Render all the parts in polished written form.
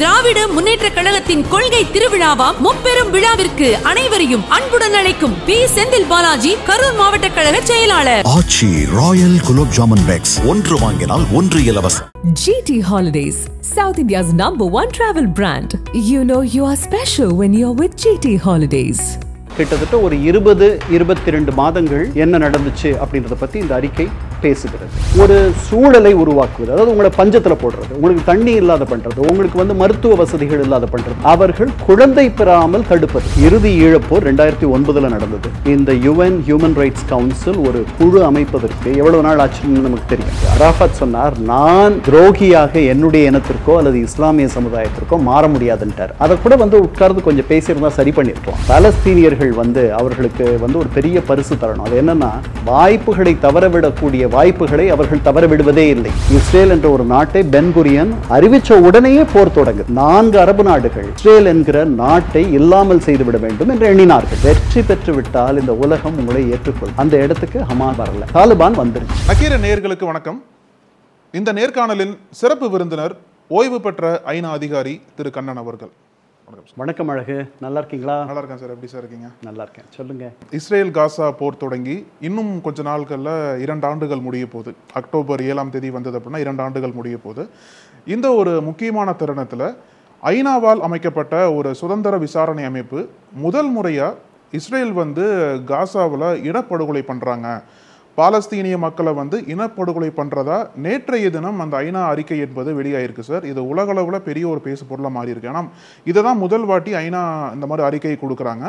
திராவிட முன்னேற்ற கழகத்தின் கொள்கை திருவிழாவாம் முப்பெரும் விழாவிற்கு அனைவரையும் அன்புடன் அழைக்கும் பி. செந்தில் பாலாஜி, கரூர் மாவட்ட கழக செயலாளர். ஆச்சி ராயல் குலோப் ஜாமுன் பேக்ஸ், ஒன்று வாங்கினால் ஒன்று இலவசம். GT Holidays, South India's #1 travel brand. You know you are special when you're with GT Holidays. கிட்டத்தட்ட ஒரு 20-22 மாதங்கள் என்ன நடந்துச்சு அப்படின்றத பத்தி இந்த அறிக்கை பேசுகிறது. ஒரு சூழலை உருவாக்குவது, அதாவது உங்களை பஞ்சத்தில் போடுறது, உங்களுக்கு தண்ணி இல்லாத பண்றது, உங்களுக்கு மருத்துவ வசதிகள் இல்லாத பண்றது, அவர்கள் குழந்தை பெறாமல் தடுப்பது. இறுதி ஈழப்போர் 2009 நடந்தது. இந்த UN ஹியூமன் ரைட்ஸ் கவுன்சில் ஒரு குழு அமைப்பதற்கு எவ்வளவு நாள் ஆச்சுன்னு நமக்கு தெரியும். அராஃபத் சொன்னார், நான் துரோகியாக என்னுடைய இனத்திற்கோ அல்லது இஸ்லாமிய சமுதாயத்திற்கோ மாற முடியாதுன்ட்டார். அதை கூட உட்கார்ந்து கொஞ்சம் பேசியிருந்தா சரி பண்ணிருக்கோம். பாலஸ்தீனியர்கள் அவர்களுக்கு ஒரு பெரிய பரிசு தரணும். அது என்னன்னா, வாய்ப்புகளை தவறவிடக்கூடிய வாய்ப்புகளை அவர்கள் தவற விடுவதே இல்லை. இஸ்ரேல் என்ற ஒரு நாட்டை பென் குரியன் அறிவிச்ச உடனேயே போர் தொடங்கு. 4 அரபு நாடுகள் இஸ்ரேல் என்கிற நாட்டை இல்லாமல் செய்துவிட வேண்டும் என்று எண்ணினார்கள். வெற்றி பெற்று விட்டால் இந்த உலகம் உங்களை ஏற்றுக்கொள்ளும். அந்த இடத்துக்கு ஹமாஸ் வரல, தாலிபான் வந்துருச்சு. நக்கீர நேயர்களுக்கு வணக்கம். இந்த நேர்காணலின் சிறப்பு விருந்தினர் ஓய்வு பெற்ற ஐநா அதிகாரி திரு கண்ணன் அவர்கள். வணக்கம் அழகு, நல்லா இருக்கீங்களா? நல்லா இருக்கேன் சார். எப்படி சார் இருக்கீங்க? நல்லா இருக்கேன். சொல்லுங்க. இஸ்ரேல் காசா போர் தொடங்கி இன்னும் கொஞ்ச நாட்களில் 2 ஆண்டுகள் முடிய போகுது. அக்டோபர் 7ஆம் தேதி வந்தது அப்படின்னா 2 ஆண்டுகள் முடிய போகுது. இந்த ஒரு முக்கியமான தருணத்தில் ஐநாவால் அமைக்கப்பட்ட ஒரு சுதந்திர விசாரணை அமைப்பு முதல் முறையாக இஸ்ரேல் காசாவில் இனப்படுகொலை பண்ணுறாங்க, பாலஸ்தீனிய மக்களை இனப்படுகொலை பண்ணுறதா நேற்றைய தினம் அந்த ஐநா அறிக்கை என்பது வெளியாயிருக்கு சார். இது உலகளவில் பெரிய ஒரு பேசு பொருளாக மாறி இருக்கு. ஆனால் இதை தான் முதல் வாட்டி ஐநா இந்த மாதிரி அறிக்கையை கொடுக்குறாங்க.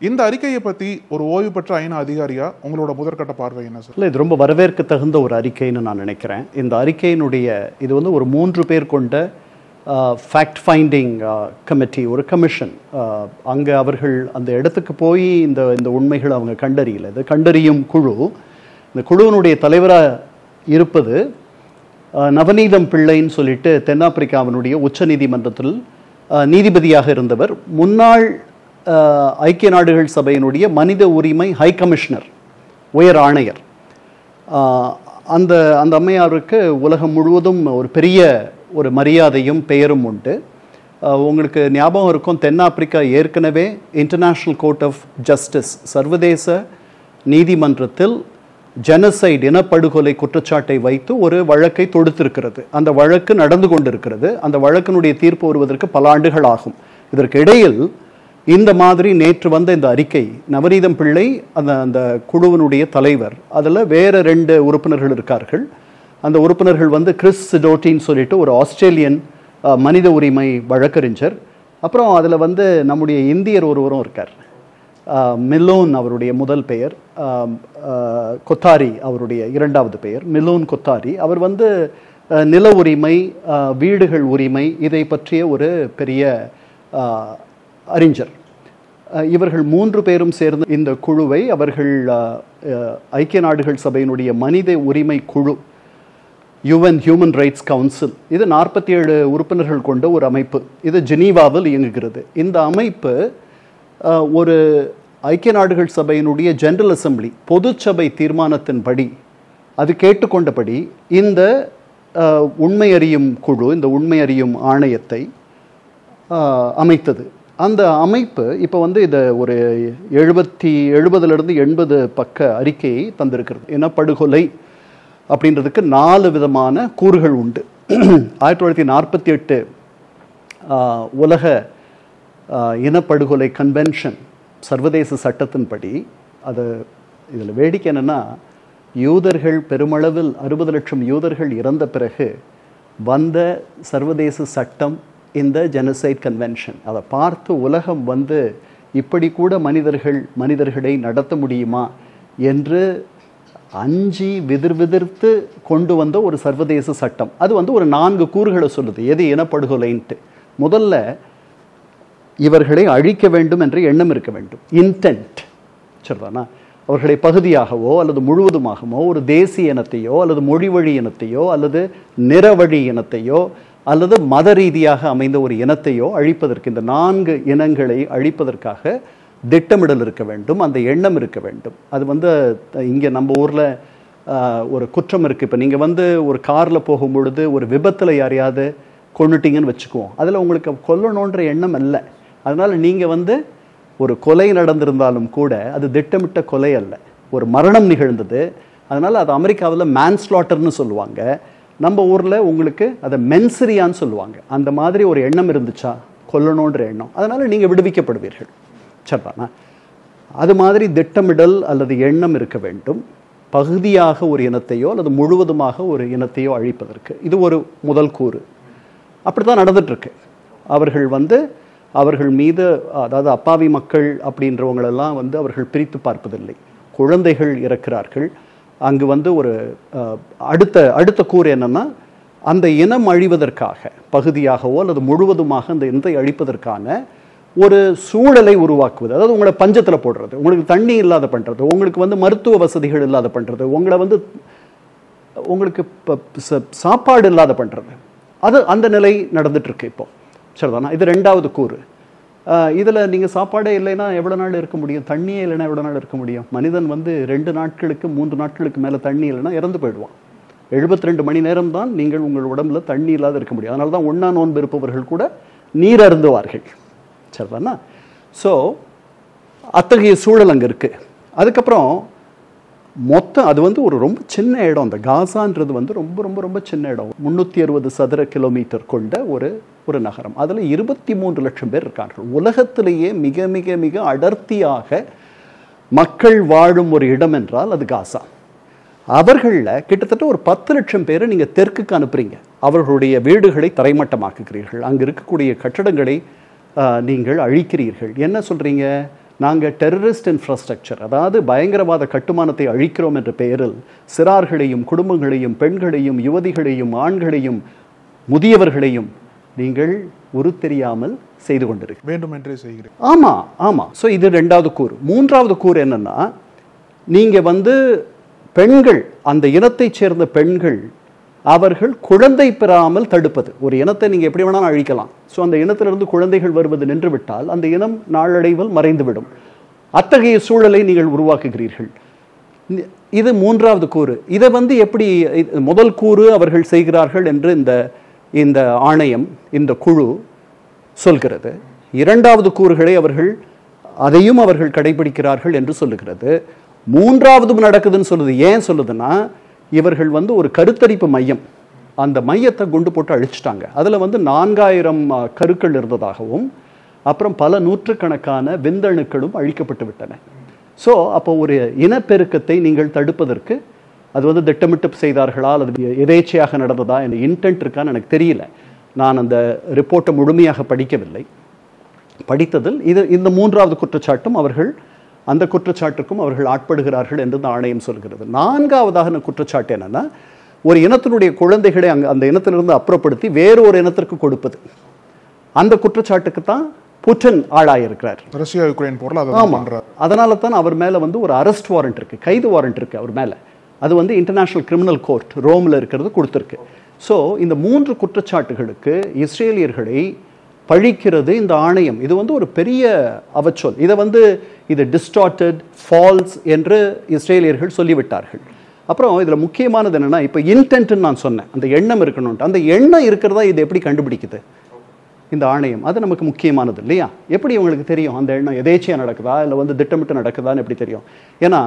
இந்த அறிக்கையை பற்றி ஒரு ஓய்வு பெற்ற ஐநா அதிகாரியா உங்களோட முதற்கட்ட பார்வை என்ன சார்? இல்லை, இது ரொம்ப வரவேற்க தகுந்த ஒரு அறிக்கைன்னு நான் நினைக்கிறேன். இந்த அறிக்கையினுடைய இது ஒரு 3 பேர் கொண்ட ஃபேக்ட் ஃபைண்டிங் கமிட்டி, ஒரு கமிஷன். அங்கே அவர்கள் அந்த இடத்துக்கு போய் இந்த உண்மைகளை அவங்க கண்டறியல. இது கண்டறியும் குழு. இந்த குழுவினுடைய தலைவராக இருப்பது நவநீதம் பிள்ளைன்னு சொல்லிட்டு தென்னாப்பிரிக்காவினுடைய உச்ச நீதிமன்றத்தில் நீதிபதியாக இருந்தவர், முன்னாள் ஐக்கிய நாடுகள் சபையினுடைய மனித உரிமை ஹை கமிஷனர், உயர் ஆணையர். அந்த அம்மையாருக்கு உலகம் முழுவதும் ஒரு பெரிய ஒரு மரியாதையும் பெயரும் உண்டு. உங்களுக்கு ஞாபகம் இருக்கும், தென்னாப்பிரிக்கா ஏற்கனவே இன்டர்நேஷ்னல் கோர்ட் ஆஃப் ஜஸ்டிஸ், சர்வதேச நீதிமன்றத்தில் ஜெனசைட், இனப்படுகொலை குற்றச்சாட்டை வைத்து ஒரு வழக்கை தொடுத்திருக்கிறது. அந்த வழக்கு நடந்து கொண்டிருக்கிறது. அந்த வழக்கினுடைய தீர்ப்பு வருவதற்கு பல ஆண்டுகள் ஆகும். இதற்கு இடையில் இந்த மாதிரி நேற்று வந்த இந்த அறிக்கை, நவநீதம் பிள்ளை அந்த குழுவினுடைய தலைவர், அதில் வேற 2 உறுப்பினர்கள் இருக்கார்கள். அந்த உறுப்பினர்கள் கிறிஸ் சிடோட்டின்னு சொல்லிட்டு ஒரு ஆஸ்திரேலியன் மனித உரிமை வழக்கறிஞர். அப்புறம் அதில் நம்முடைய இந்தியர் ஒருவரும் இருக்கார், மிலோன் அவருடைய முதல் பெயர், கொத்தாரி அவருடைய 2வது பெயர், மிலோன் கொத்தாரி. அவர் நில உரிமை, வீடுகள் உரிமை, இதை பற்றிய ஒரு பெரிய அறிஞர். இவர்கள் 3 பேரும் சேர்ந்து இந்த குழுவை அவர்கள் ஐக்கிய நாடுகள் சபையினுடைய மனித உரிமை குழு, UN ஹியூமன் ரைட்ஸ் கவுன்சில், இது 47 உறுப்பினர்கள் கொண்ட ஒரு அமைப்பு. இது ஜெனீவாவில் இயங்குகிறது. இந்த அமைப்பு ஒரு ஐக்கிய நாடுகள் சபையினுடைய ஜெனரல் அசம்பிளி பொது சபை தீர்மானத்தின்படி, அது கேட்டுக்கொண்டபடி இந்த உண்மை அறியும் குழு, இந்த உண்மை அறியும் ஆணையத்தை அமைத்தது. அந்த அமைப்பு இப்போ இதை ஒரு 70 80 பக்க அறிக்கையை தந்திருக்கிறது. இனப்படுகொலை அப்படின்றதுக்கு 4 விதமான கூறுகள் உண்டு. 1948 உலக இனப்படுகொலை கன்வென்ஷன், சர்வதேச சட்டத்தின்படி, அது இதில் வேடிக்கை என்னென்னா, யூதர்கள் பெருமளவில் 60 லட்சம் யூதர்கள் இறந்த பிறகு வந்த சர்வதேச சட்டம் இந்த ஜெனசைட் கன்வென்ஷன். அதை பார்த்து உலகம் இப்படி கூட மனிதர்களை நடத்த முடியுமா என்று அஞ்சி விதிர்த்து கொண்டு வந்த ஒரு சர்வதேச சட்டம். அது ஒரு 4 கூறுகளை சொல்லுது எது இனப்படுகொலைன்ட்டு. முதல்ல, இவர்களை அழிக்க வேண்டும் என்ற எண்ணம் இருக்க வேண்டும், இன்டென்ட். சரிதானா? அவர்களை பகுதியாகவோ அல்லது முழுவதுமாகவோ ஒரு தேசிய இனத்தையோ அல்லது மொழி வழி இனத்தையோ அல்லது நிறவழி இனத்தையோ அல்லது மத ரீதியாக அமைந்த ஒரு இனத்தையோ அழிப்பதற்கு, இந்த 4 இனங்களை அழிப்பதற்காக திட்டமிடல் இருக்க வேண்டும், அந்த எண்ணம் இருக்க வேண்டும். அது இங்கே நம்ம ஊரில் ஒரு குற்றம் இருக்குது. இப்போ நீங்கள் ஒரு காரில் போகும்பொழுது ஒரு விபத்தில் யாரையாவது கொன்னுட்டீங்கன்னு வச்சுக்குவோம். அதில் உங்களுக்கு கொல்லணுன்ற எண்ணம் இல்லை. அதனால் நீங்கள் வந்து ஒரு கொலை நடந்திருந்தாலும் கூட அது திட்டமிட்ட கொலை அல்ல, ஒரு மரணம் நிகழ்ந்தது. அதனால் அது அமெரிக்காவில் மேன்ஸ்லாட்டர்னு சொல்லுவாங்க. நம்ம ஊரில் உங்களுக்கு அதை மென்சரியான்னு சொல்லுவாங்க. அந்த மாதிரி ஒரு எண்ணம் இருந்துச்சா, கொல்லணுன்ற எண்ணம், அதனால் நீங்கள் விடுவிக்கப்படுவீர்கள். சரிதானா? அது மாதிரி திட்டமிடல் அல்லது எண்ணம் இருக்க வேண்டும், பகுதியாக ஒரு இனத்தையோ அல்லது முழுவதுமாக ஒரு இனத்தையோ அழிப்பதற்கு. இது ஒரு முதல் கூறு. அப்படி தான் நடந்துட்டுருக்கு. அவர்கள் வந்து அவர்கள் மீது, அதாவது அப்பாவி மக்கள் அப்படின்றவங்களெல்லாம் வந்து அவர்கள் பிரித்து பார்ப்பதில்லை. குழந்தைகள் இறக்கிறார்கள். அங்கு வந்து ஒரு அடுத்த கூறு என்னன்னா, அந்த இனம் அழிவதற்காக பகுதியாகவோ அல்லது முழுவதுமாக அந்த இனத்தை அழிப்பதற்கான ஒரு சூழலை உருவாக்குவது. அதாவது உங்களை பஞ்சத்தில் போடுறது, உங்களுக்கு தண்ணி இல்லாத பண்ணுறது, உங்களுக்கு வந்து மருத்துவ வசதிகள் இல்லாத பண்ணுறது, உங்களை வந்து உங்களுக்கு சாப்பாடு இல்லாத பண்ணுறது. அது அந்த நிலை நடந்துட்டுருக்கு இப்போ. சரிதானா? இது ரெண்டாவது கூறு. இதில் நீங்கள் சாப்பாடே இல்லைன்னா எவ்வளோ நாள் இருக்க முடியும்? தண்ணியே இல்லைன்னா எவ்வளோ நாள் இருக்க முடியும்? மனிதன் வந்து 2 நாட்களுக்கு 3 நாட்களுக்கு மேலே தண்ணி இல்லைன்னா இறந்து போயிடுவான். 72 மணி நேரம் தான் நீங்கள் உங்கள் உடம்புல தண்ணி இல்லாத இருக்க முடியும். அதனால தான் ஒன்றா நோன்பு இருப்பவர்கள் கூட நீர் அருந்துவார்கள். சரிதானா? ஸோ அத்தகைய சூழல் அங்கே இருக்குது. அதுக்கப்புறம் மொத்தம் அது வந்து ஒரு ரொம்ப சின்ன இடம். அந்த காசான்றது வந்து ரொம்ப ரொம்ப ரொம்ப சின்ன இடம். 360 சதுர கிலோமீட்டர் கொண்ட ஒரு நகரம். அதில் 23 லட்சம் பேர் இருக்கார்கள். உலகத்திலேயே மிக மிக மிக அடர்த்தியாக மக்கள் வாழும் ஒரு இடம் என்றால் அது காசா. அவர்களில் கிட்டத்தட்ட ஒரு 10 லட்சம் பேரை நீங்கள் தெற்குக்கு அனுப்புறீங்க. அவர்களுடைய வீடுகளை தரைமட்டமாக்குகிறீர்கள். அங்கே இருக்கக்கூடிய கட்டடங்களை நீங்கள் அழிக்கிறீர்கள். என்ன சொல்கிறீங்க? நாங்கள் டெரரிஸ்ட் இன்ஃப்ராஸ்ட்ரக்சர், அதாவது பயங்கரவாத கட்டுமானத்தை அழிக்கிறோம் என்ற பெயரில் சிறார்களையும் குடும்பங்களையும் பெண்களையும் யுவதிகளையும் ஆண்களையும் முதியவர்களையும் நீங்கள் தெரியாமல் செய்து கொண்டிருக்கு. வேண்டுமென்றே செய்கிறேன். ஆமாம். ஸோ இது ரெண்டாவது கூறு. மூன்றாவது கூறு என்னன்னா, நீங்கள் வந்து பெண்கள், அந்த இனத்தைச் சேர்ந்த பெண்கள், அவர்கள் குழந்தை பெறாமல் தடுப்பது. ஒரு இனத்தை நீங்கள் எப்படி வேணாலும் அழிக்கலாம். ஸோ அந்த இனத்திலிருந்து குழந்தைகள் வருவது நின்று விட்டால் அந்த இனம் நாளடைவில் மறைந்துவிடும். அத்தகைய சூழலை நீங்கள் உருவாக்குகிறீர்கள். இது மூன்றாவது கூறு. இதை வந்து எப்படி, முதல் கூறு அவர்கள் செய்கிறார்கள் என்று இந்த ஆணையம், இந்த குழு சொல்கிறது. இரண்டாவது கூறுகளை அதையும் அவர்கள் கடைபிடிக்கிறார்கள் என்று சொல்லுகிறது. மூன்றாவதும் நடக்குதுன்னு சொல்லுது. ஏன் சொல்லுதுன்னா, இவர்கள் வந்து ஒரு கருத்தரிப்பு மையம், அந்த மையத்தை குண்டு போட்டு அழிச்சிட்டாங்க. அதில் வந்து 4000 கருக்கள் இருந்ததாகவும் அப்புறம் பல நூற்றுக்கணக்கான விந்தணுக்களும் அழிக்கப்பட்டு விட்டன. ஸோ அப்போ ஒரு இனப்பெருக்கத்தை நீங்கள் தடுப்பதற்கு அது வந்து திட்டமிட்டு செய்தார்களா அல்லது எதேச்சையாக நடந்ததா, இந்த இன்டென்ட் இருக்கான்னு எனக்கு தெரியல. நான் அந்த ரிப்போர்ட்டை முழுமையாக படிக்கவில்லை. படித்ததில் இந்த மூன்றாவது குற்றச்சாட்டும் அந்த குற்றச்சாட்டுக்கும் அவர்கள் ஆட்படுகிறார்கள் என்று இந்த ஆணையம் சொல்கிறது. நான்காவதாக குற்றச்சாட்டு என்னன்னா, ஒரு இனத்தினுடைய குழந்தைகளை அந்த இனத்திலிருந்து அப்புறப்படுத்தி வேறொரு இனத்திற்கு கொடுப்பது. அந்த குற்றச்சாட்டுக்கு தான் புட்டின் ஆளாயிருக்கிறார். ரஷ்யா யுக்ரைன் போர்ல. அதனால தான் அவர் மேல வந்து ஒரு அரெஸ்ட் வாரண்ட் இருக்கு, கைது வாரண்ட் இருக்கு அவர் மேல. அது வந்து இன்டர்நேஷனல் கிரிமினல் கோர்ட் ரோம்ல இருக்கிறது கொடுத்திருக்கு. ஸோ இந்த 3 குற்றச்சாட்டுகளுக்கு இஸ்ரேலியர்களை பழிக்கிறது இந்த ஆணையம். இது வந்து ஒரு பெரிய அவச்சொல். இதை வந்து இது டிஸ்டார்டட், ஃபால்ஸ் என்று இஸ்ரேலியர்கள் சொல்லிவிட்டார்கள். அப்புறம் இதில் முக்கியமானது என்னன்னா, இப்போ இன்டென்ட்னு நான் சொன்னேன், அந்த எண்ணம் இருக்கணும்ட்டு. அந்த எண்ணம் இருக்கிறதா இது எப்படி கண்டுபிடிக்குது இந்த ஆணையம்? அது நமக்கு முக்கியமானது இல்லையா? எப்படி உங்களுக்கு தெரியும் அந்த எண்ணம் எதேச்சையாக நடக்குதா இல்லை வந்து திட்டமிட்டு நடக்குதான்னு எப்படி தெரியும்? ஏன்னா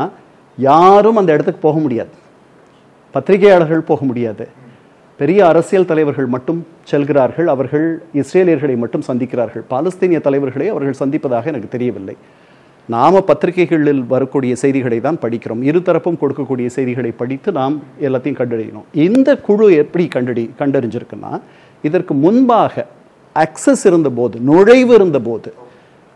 யாரும் அந்த இடத்துக்கு போக முடியாது, பத்திரிகையாளர்கள் போக முடியாது, பெரிய அரசியல் தலைவர்கள் மட்டும் செல்கிறார்கள். அவர்கள் இஸ்ரேலியர்களை மட்டும் சந்திக்கிறார்கள். பாலஸ்தீனிய தலைவர்களை அவர்கள் சந்திப்பதாக எனக்கு தெரியவில்லை. நாம் பத்திரிகைகளில் வரக்கூடிய செய்திகளை தான் படிக்கிறோம். இருதரப்பும் கொடுக்கக்கூடிய செய்திகளை படித்து நாம் எல்லாத்தையும் கண்டறியணும். இந்த குழு எப்படி கண்டறிஞ்சிருக்குன்னா, இதற்கு முன்பாக அக்சஸ் இருந்தபோது, நுழைவு இருந்தபோது,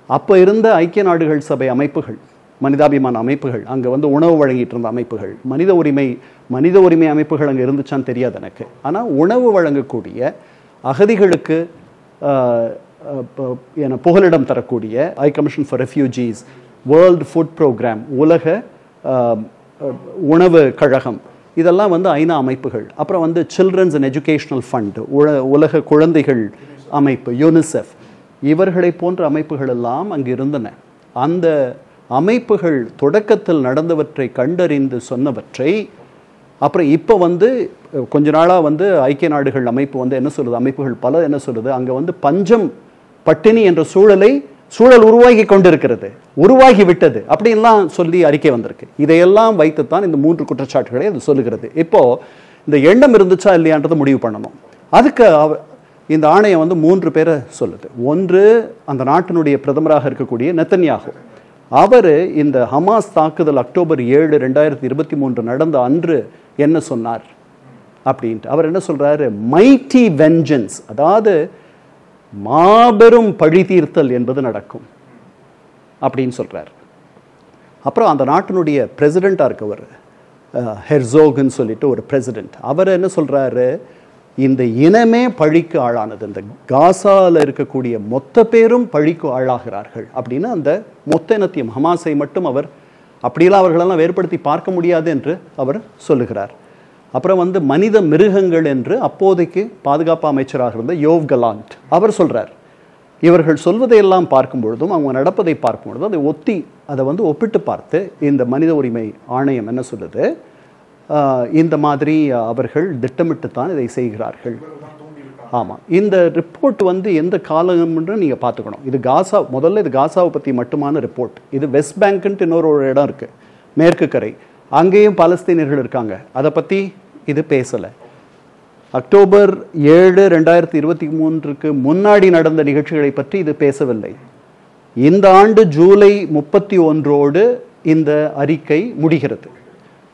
அப்போ இருந்த ஐக்கிய நாடுகள் சபை அமைப்புகள், மனிதாபிமான அமைப்புகள், அங்கே வந்து உணவு வழங்கிட்டு இருந்த அமைப்புகள், மனித உரிமை அமைப்புகள் அங்கே இருந்துச்சான்னு தெரியாது எனக்கு. ஆனால் உணவு வழங்கக்கூடிய, அகதிகளுக்கு புகலிடம் தரக்கூடிய high commission for refugees, world food programme, உலக உணவு கழகம், இதெல்லாம் வந்து ஐநா அமைப்புகள். அப்புறம் வந்து சில்ட்ரன்ஸ் அண்ட் எஜுகேஷனல் ஃபண்ட், உலக குழந்தைகள் அமைப்பு, யூனிசெஃப், இவர்களை போன்ற அமைப்புகள் எல்லாம் அங்கு இருந்தன. அந்த அமைப்புகள் தொடக்கத்தில் நடந்தவற்றை கண்டறிந்து சொன்னவற்றை அப்புறம் இப்போ வந்து கொஞ்ச நாளாக வந்து ஐக்கிய நாடுகள் அமைப்பு வந்து என்ன சொல்லுது, அமைப்புகள் பல என்ன சொல்லுது, அங்கே வந்து பஞ்சம் பட்டினி என்ற சூழல் உருவாகி கொண்டிருக்கிறது, உருவாகி விட்டது அப்படின்லாம் சொல்லி அறிக்கை வந்திருக்கு. இதையெல்லாம் வைத்துத்தான் இந்த 3 குற்றச்சாட்டுகளை அது சொல்லுகிறது. இப்போ இந்த எண்ணம் இருந்துச்சா இல்லையான்றதை முடிவு பண்ணணும். அதுக்கு இந்த ஆணையம் வந்து 3 பேரை சொல்லுது. ஒன்று, அந்த நாட்டினுடைய பிரதமராக இருக்கக்கூடிய நெத்தன்யாகு. அவர் இந்த ஹமாஸ் தாக்குதல் அக்டோபர் 7, 2023 நடந்த அன்று என்ன சொன்னார் அப்படின்ட்டு அவர் என்ன சொல்றாரு, மைட்டி வெஞ்சன்ஸ், அதாவது மாபெரும் பழி தீர்த்தல் என்பது நடக்கும் அப்படின்னு சொல்றார். அப்புறம் அந்த நாட்டினுடைய பிரசிடென்டா இருக்கவர் ஹெர்சோக்னு சொல்லிட்டு ஒரு பிரசிடென்ட், அவர் என்ன சொல்றாரு, இந்த இனமே பழிக்கு ஆளானது, இந்த காசால இருக்கக்கூடிய மொத்த பேரும் பழிக்கு ஆளாகிறார்கள் அப்படின்னு அந்த மொத்த இனத்தையும் ஹமாஸை மட்டும் அவர் அப்படியெல்லாம் அவர்களெல்லாம் வேறுபடுத்தி பார்க்க முடியாது என்று அவர் சொல்லுகிறார். அப்புறம் வந்து மனித மிருகங்கள் என்று அப்போதைக்கு பாதுகாப்பு அமைச்சராக இருந்த யோவ் கலாண்ட் அவர் சொல்றார். இவர்கள் சொல்வதையெல்லாம் பார்க்கும் பொழுதும் அவங்க நடப்பதை பார்க்கும் பொழுதும் அதை வந்து ஒப்பிட்டு பார்த்து இந்த மனித உரிமை ஆணையம் என்ன சொல்லுது, இந்த மாதிரி அவர்கள் திட்டமிட்டுத்தான் இதை செய்கிறார்கள். ஆமாம், இந்த ரிப்போர்ட் வந்து எந்த காலம்னு நீங்கள் பார்த்துக்கணும். இது முதல்ல இது காசாவை பற்றி மட்டுமான ரிப்போர்ட். இது வெஸ்ட் பேங்க்ன்ட்டு இன்னொரு இடம் இருக்கு, மேற்கு கரை, அங்கேயும் பாலஸ்தீனியர்கள் இருக்காங்க, அதை பற்றி இது பேசலை. அக்டோபர் 7, 2023 முன்னாடி நடந்த நிகழ்ச்சிகளை பற்றி இது பேசவில்லை. இந்த ஆண்டு ஜூலை 31 இந்த அறிக்கை முடிகிறது.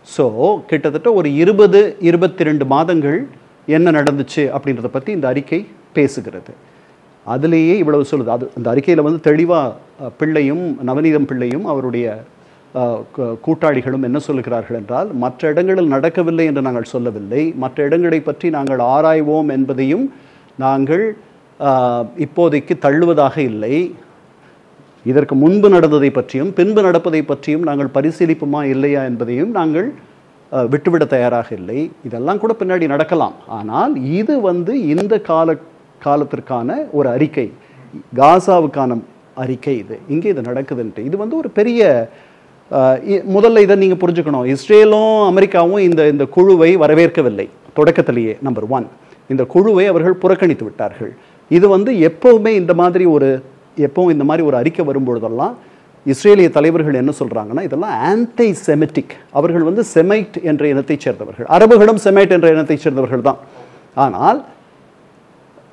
ஸோ கிட்டத்தட்ட ஒரு 22 மாதங்கள் என்ன நடந்துச்சு அப்படின்றத பற்றி இந்த அறிக்கை பேசுகிறது. அதுலேயே இவ்வளவு சொல்லுது. அந்த அறிக்கையில் வந்து தெளிவாக பிள்ளையும் நவநீதம் பிள்ளையும் அவருடைய கூட்டாளிகளும் என்ன சொல்லுகிறார்கள் என்றால், மற்ற இடங்களில் நடக்கவில்லை என்று நாங்கள் சொல்லவில்லை, மற்ற இடங்களை பற்றி நாங்கள் ஆராய்வோம் என்பதையும் நாங்கள் இப்போதைக்கு தள்ளுவதாக இல்லை. இதற்கு முன்பு நடந்ததை பற்றியும் பின்பு நடப்பதை பற்றியும் நாங்கள் பரிசீலிப்புமா இல்லையா என்பதையும் நாங்கள் விட்டுவிட தயாராக இல்லை. இதெல்லாம் கூட பின்னாடி நடக்கலாம். ஆனால் இது வந்து இந்த காலத்திற்கான ஒரு அறிக்கை, காசாவுக்கான அறிக்கை. இங்கே இது நடக்குதுன்ட்டு இது வந்து ஒரு பெரிய முதல்ல இதை நீங்கள் புரிஞ்சுக்கணும். இஸ்ரேலும் அமெரிக்காவும் இந்த குழுவை வரவேற்கவில்லை தொடக்கத்திலேயே. நம்பர் 1, இந்த குழுவை அவர்கள் புறக்கணித்து விட்டார்கள். இது வந்து எப்பவுமே இந்த மாதிரி ஒரு அறிக்கை வரும்பொழுதெல்லாம் இஸ்ரேலிய தலைவர்கள் என்ன சொல்றாங்கன்னா, இதெல்லாம் ஆன்டி செமிட்டிக். அவர்கள் வந்து செமைட் என்ற இனத்தைச் சேர்ந்தவர்கள், அரபுகளும் செமைட் என்ற இனத்தைச் சேர்ந்தவர்கள் தான். ஆனால்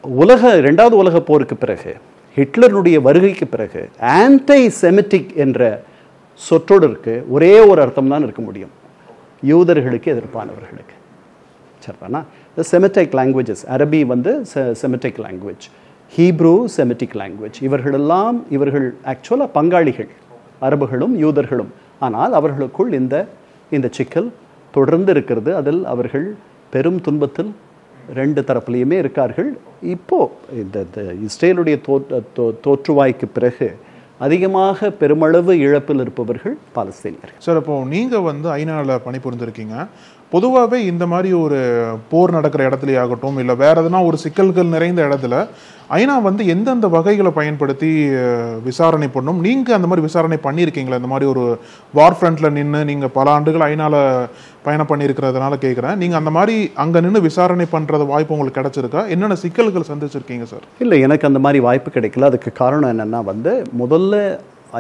2வது உலக போருக்கு பிறகு, ஹிட்லருடைய வருகைக்கு பிறகு ஆன்டி செமிட்டிக் என்ற சொற்றொடருக்கு ஒரே ஒரு அர்த்தம் தான் இருக்க முடியும், யூதர்களுக்கு எதிர்ப்பானவர்களுக்கு. சரிதானா? செமிட்டிக் லாங்குவேஜஸ், அரபி வந்து Semitic language, Hebrew Semitic language. இவர்கள் ஆக்சுவலாக பங்காளிகள், அரபுகளும் யூதர்களும். ஆனால் அவர்களுக்குள் இந்த சிக்கல் தொடர்ந்து இருக்கிறது. அதில் அவர்கள் பெரும் துன்பத்தில் 2 தரப்புலையுமே இருக்கார்கள். இப்போ இந்த இஸ்ரேலுடைய தோற்றுவாய்க்கு பிறகு அதிகமாக பெருமளவு இழப்பில் இருப்பவர்கள் பாலஸ்தீனியர்கள். சார், இப்போ நீங்கள் வந்து ஐநாவில் பணிபுரிந்திருக்கீங்க. பொதுவாகவே இந்த மாதிரி ஒரு போர் நடக்கிற இடத்துலயே ஆகட்டும், இல்லை வேற எதுனா ஒரு சிக்கல்கள் நிறைந்த இடத்துல ஐநா வந்து எந்தெந்த வகைகளை பயன்படுத்தி விசாரணை பண்ணும்? நீங்கள் அந்த மாதிரி விசாரணை பண்ணியிருக்கீங்களா? இந்த மாதிரி ஒரு வார் ஃப்ரண்ட்ல நின்று நீங்கள் பல ஆண்டுகள் ஐநாவில் பயணம் பண்ணியிருக்கிறதுனால கேட்குறேன். நீங்கள் அந்த மாதிரி அங்கே நின்று விசாரணை பண்ணுறது வாய்ப்பு உங்களுக்கு கிடைச்சிருக்கா? என்னென்ன சிக்கல்கள் சந்திச்சிருக்கீங்க சார்? இல்லை, எனக்கு அந்த மாதிரி வாய்ப்பு கிடைக்கல. அதுக்கு காரணம் என்னென்னா வந்து, முதல்ல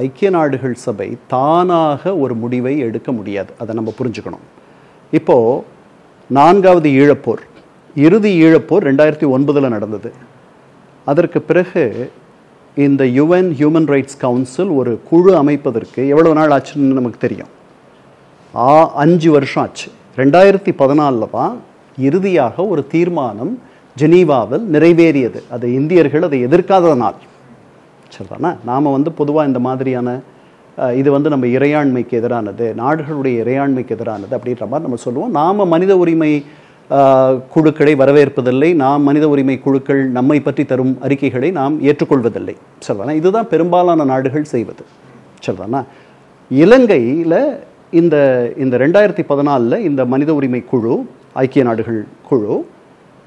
ஐக்கிய நாடுகள் சபை தானாக ஒரு முடிவை எடுக்க முடியாது. அதை நம்ம புரிஞ்சுக்கணும். இப்போது 4வது ஈழப்போர், இறுதி ஈழப்போர் 2009 நடந்தது. அதற்கு பிறகு இந்த UN ஹியூமன் ரைட்ஸ் கவுன்சில் ஒரு குழு அமைப்பதற்கு எவ்வளவு நாள் ஆச்சுன்னு நமக்கு தெரியும். 5 வருஷம் ஆச்சு. 2014 தான் இறுதியாக ஒரு தீர்மானம் ஜெனீவாவில் நிறைவேறியது. அது இந்தியர்கள் அதை எதிர்க்காததனால். சரிதானா? நாம் வந்து பொதுவாக இந்த மாதிரியான இது வந்து நம்ம இறையாண்மைக்கு எதிரானது, நாடுகளுடைய இறையாண்மைக்கு எதிரானது அப்படின்ற மாதிரி நம்ம சொல்லுவோம். நாம் மனித உரிமை குழுக்களை வரவேற்பதில்லை, நாம் மனித உரிமை குழுக்கள் நம்மை பற்றி தரும் அறிக்கைகளை நாம் ஏற்றுக்கொள்வதில்லை. சரிதானா? இதுதான் பெரும்பாலான நாடுகள் செய்வது. சரிதானா? இலங்கையில் இந்த 2014 இந்த மனித உரிமை குழு, ஐக்கிய நாடுகள் குழு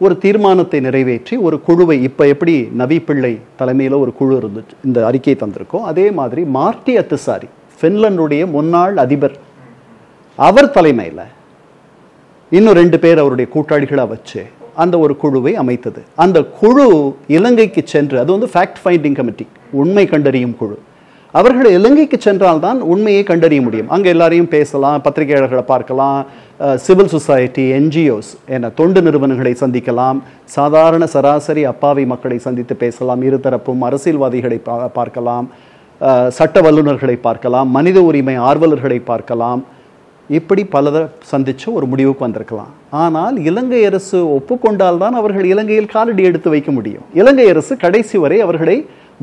ஒரு தீர்மானத்தை நிறைவேற்றி ஒரு குழுவை, இப்போ எப்படி நவி பிள்ளை தலைமையில் ஒரு குழு இருந்துச்சு இந்த அறிக்கையை தந்திருக்கோம், அதே மாதிரி மார்ட்டி அத்துசாரி, ஃபின்லாந்துடைய முன்னாள் அதிபர், அவர் தலைமையில் இன்னும் 2 பேர் அவருடைய கூட்டாளிகளாக வச்சு அந்த ஒரு குழுவை அமைத்தது. அந்த குழு இலங்கைக்கு சென்று, அது வந்து ஃபேக்ட் ஃபைண்டிங் கமிட்டி, உண்மை கண்டறியும் குழு. அவர்கள் இலங்கைக்கு சென்றால்தான் உண்மையை கண்டறிய முடியும். அங்கே எல்லாரையும் பேசலாம், பத்திரிகையாளர்களை பார்க்கலாம், சிவில் சொசைட்டி, என்ஜிஓஸ் என தொண்டு நிறுவனங்களை சந்திக்கலாம், சாதாரண சராசரி அப்பாவி மக்களை சந்தித்து பேசலாம், இருதரப்பும் அரசியல்வாதிகளை பார்க்கலாம், சட்ட வல்லுநர்களை பார்க்கலாம், மனித உரிமை ஆர்வலர்களை பார்க்கலாம், இப்படி பலரை சந்தித்து ஒரு முடிவுக்கு வந்திருக்கலாம். ஆனால் இலங்கை அரசு ஒப்புக்கொண்டால்தான் அவர்கள் இலங்கையில் காலடி எடுத்து வைக்க முடியும். இலங்கை அரசு கடைசி வரை அவர்களை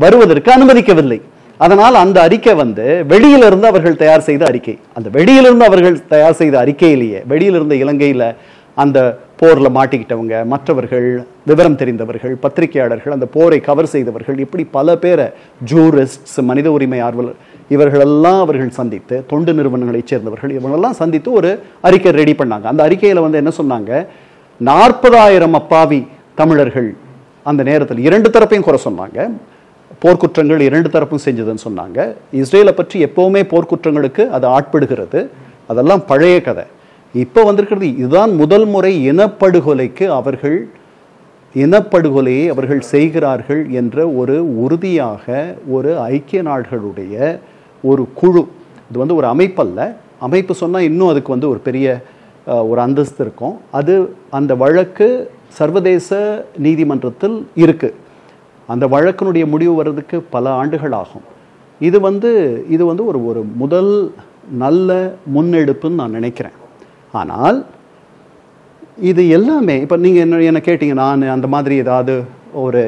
வருவதற்கு அனுமதிக்கவில்லை. அதனால் அந்த அறிக்கை வந்து வெளியிலிருந்து அவர்கள் தயார் செய்த அறிக்கை. அந்த வெளியிலிருந்து அவர்கள் தயார் செய்த அறிக்கையிலேயே வெளியிலிருந்த இலங்கையில் அந்த போரில் மாட்டிக்கிட்டவங்க, மற்றவர்கள், விவரம் தெரிந்தவர்கள், பத்திரிகையாளர்கள், அந்த போரை கவர் செய்தவர்கள், இப்படி பல பேரை, ஜூரிஸ்ட்ஸ், மனித உரிமை ஆர்வலர், இவர்களெல்லாம் அவர்கள் சந்தித்து, தொண்டு நிறுவனங்களைச் சேர்ந்தவர்கள், இவங்களெல்லாம் சந்தித்து ஒரு அறிக்கை ரெடி பண்ணாங்க. அந்த அறிக்கையில் வந்து என்ன சொன்னாங்க, 40,000 அப்பாவி தமிழர்கள் அந்த நேரத்தில் 2 தரப்பையும் குறை சொன்னாங்க. போர்க்குற்றங்கள் 2 தரப்பும் செஞ்சதுன்னு சொன்னாங்க. இஸ்ரேலை பற்றி எப்போவுமே போர்க்குற்றங்களுக்கு அது ஆட்படுகிறது, அதெல்லாம் பழைய கதை. இப்போ வந்திருக்கிறது இதுதான் முதல் முறை இனப்படுகொலையை அவர்கள் செய்கிறார்கள் என்ற ஒரு உறுதியாக ஒரு ஐக்கிய நாடுகளுடைய ஒரு குழு, இது வந்து ஒரு அமைப்பல்ல. அமைப்பு சொன்னால் இன்னும் அதுக்கு வந்து ஒரு பெரிய ஒரு அந்தஸ்து இருக்கும். அது அந்த வழக்கு சர்வதேச நீதிமன்றத்தில் இருக்கு. அந்த வழக்கினுடைய முடிவு வர்றதுக்கு பல ஆண்டுகள் ஆகும். இது வந்து ஒரு முதல் நல்ல முன்னெடுப்புன்னு நான் நினைக்கிறேன். ஆனால் இது எல்லாமே இப்போ நீங்கள் என்ன கேட்டீங்க, நான் அந்த மாதிரி ஏதாவது ஒரு